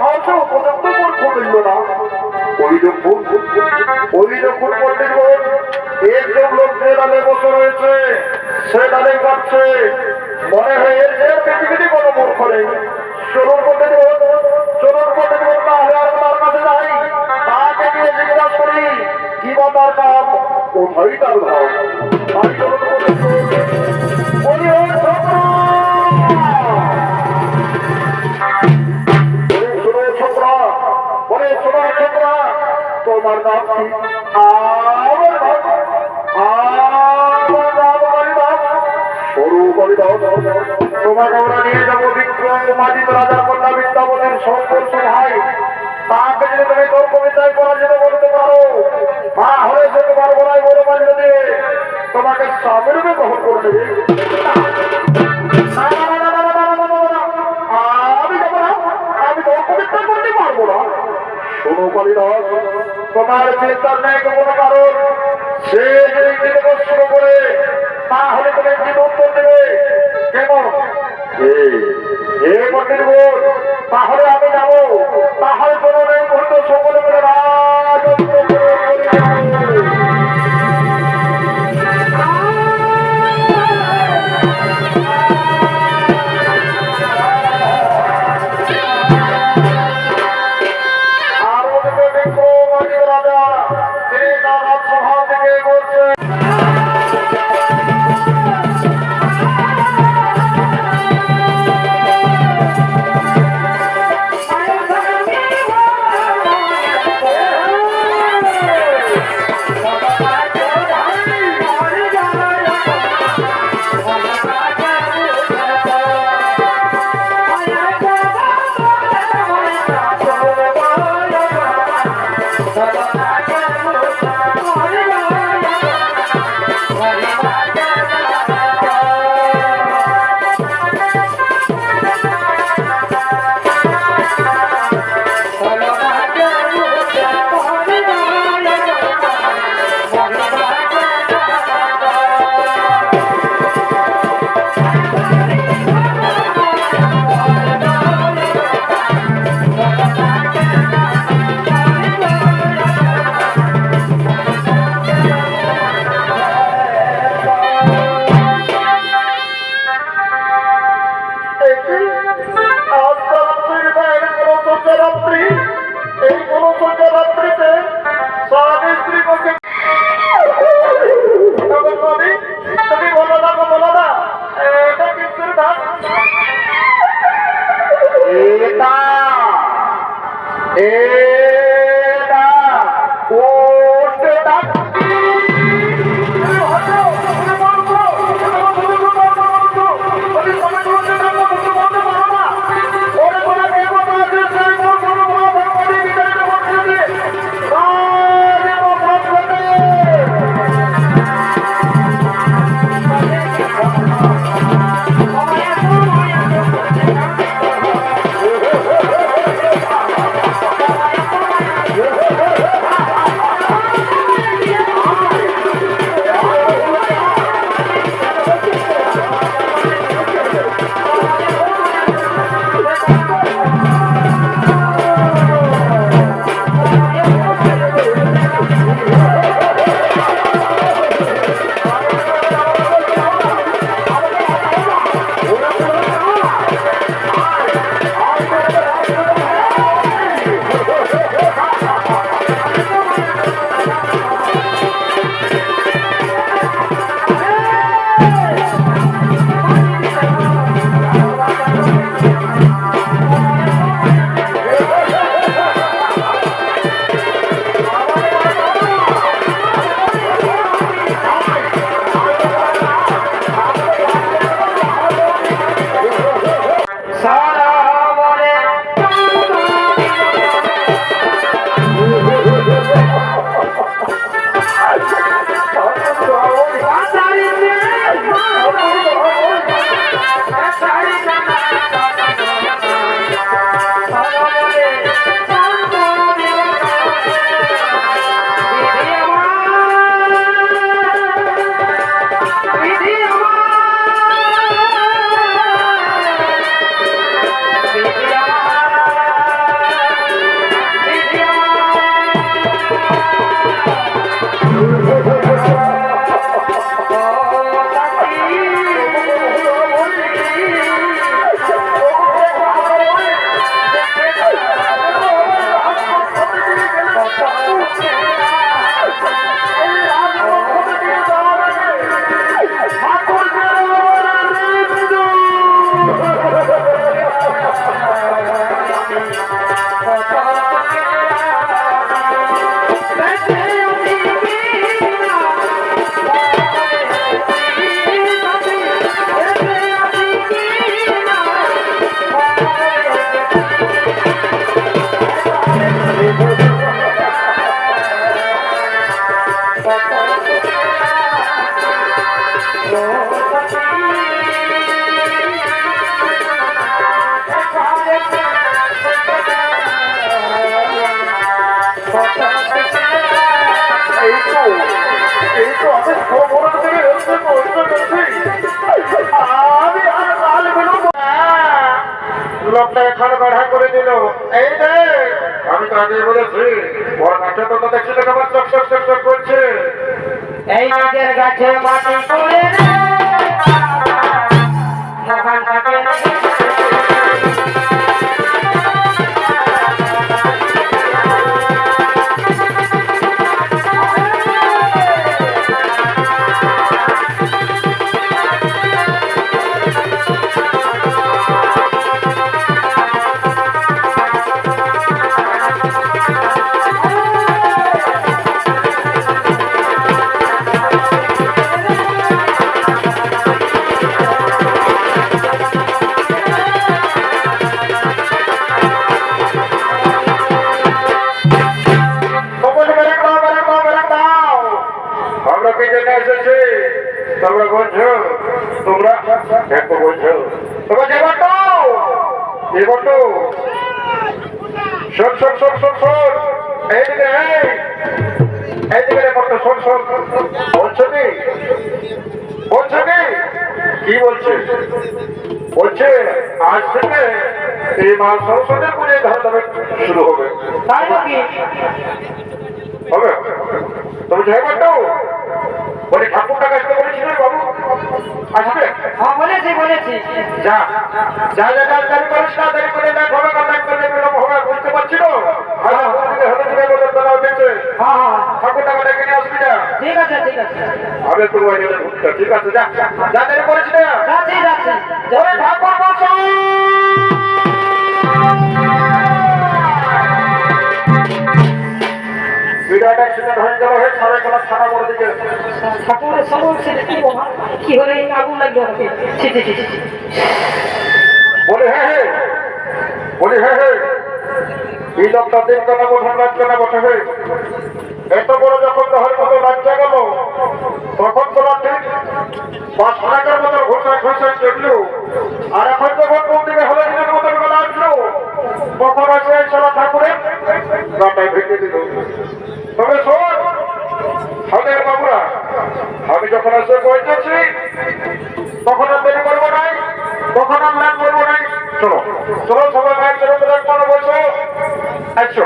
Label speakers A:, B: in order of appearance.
A: সাহসে উপযুক্ত মূর্খ মিলল না। ওই যখন পণ্ডিত একজন লোক যে ডালে বসে রয়েছে সে ডালে কাটছে, মনে হয় এর পৃথিবীতে কোনো মূর্খ নেই। চলুন পণ্ডিত তাহলে আর তার কাছে যাই, তাকে গিয়ে জিজ্ঞাসা করি কি বা তার কাম, কোথায় তার ভাব। তোমার নাম কি? তোমাকে আমরা নিয়ে যাবো বিক্রম মাজিদ রাজার কন্যা বিদ্যাপতির সংঘর্ষ ভাই। তাকে যদি তুমি তর্ক বিদ্যায় পরাজিত করতে পারো, তাহলে সে তোমার গলায় বলে বাজিয়ে দিয়ে তোমাকে স্বামীরূপে গ্রহণ করে নেবে। আমি তর্ক বিদ্যা করতে পারবো না। শোনো কালিদাস, তোমার চিন্তার নেই কোনো কারণ। সে যদি নিজেকে শুরু করে তাহলে তুমি কি উত্তর দেবে? কেমন তাহলে আমি যাবো, তাহলে কোনো নেই বলতো সকলে মিলে রাজত্ব আমি খবর থেকে এসে পৌঁছে গেছি। আমি আর কাল বেরোবো না। লোকটা এখানে বাধা করে দিল। এই রে, আমি তো আগে বলেছি ওর কাছে তো দেখছি না কেমন চক চক চক চক করছে।
B: এই নিজের গাছে মাটি করে
A: আমরা কি জন্য এসেছি তোমরা বলছো? তোমরা দেখো বলছো তোমরা যাবার তো এবার তো শোন শোন শোন শোন শোন এইদিকে এইদিকে রে বলতো শোন শোন বলছো কি বলছো কি বলছে বলছে আজ থেকে এই মাস সরস্বতী পুজোয় ধারা তবে শুরু হবে।
B: তাই নাকি?
A: হবে তুমি যাইবার তো বলে ঠাকুরটা কাজটা বলেছিল বাবু আসবে।
B: হ্যাঁ বলেছি বলেছি।
A: যা যা যা যা দেরি করিস না, দেরি করে না ঘরে কন্ট্যাক্ট করলে এরকম হবে বুঝতে পারছি তো।
B: হ্যাঁ হ্যাঁ
A: ঠাকুরটা ডেকে নিয়ে আসবি না।
B: ঠিক আছে ঠিক আছে।
A: আমি একটু ঠিক আছে যা যা দেরি করিস না।
B: যাচ্ছি যাচ্ছি।
A: ওরে ঠাকুর বসো বিরাট অ্যাক্সিডেন্ট হয়ে গেল হে সাড়ে গেল থানা মোড় দিকে।
B: ঠাকুরের সবল সেটা কি হলে এই আগুন লাগবে আমাকে। ছি ছি ছি ছি।
A: বলি হ্যাঁ বলি হ্যাঁ এই লোকটা দিন কেনা বোঝান রাত কেনা বসে হে এত বড় যখন দহের মতো বাচ্চা গেল তখন তোলা ঠিক 5 টাকার মতো ঘোষণা ঘোষণা চললো। আর এখন যখন কোন দিকে হলে দিনের মতো বেলা আসলো তখন আছে সারা ঠাকুরের রাটায় ভেঙে দিল। তবে শোন হাতের বাবুরা, আমি যখন এসে পৌঁছেছি তখন আর দেরি করবো নাই, তখন আর ল্যান করবো নাই। চলো চলো সবাই মায়ের চলো বসো। আচ্ছা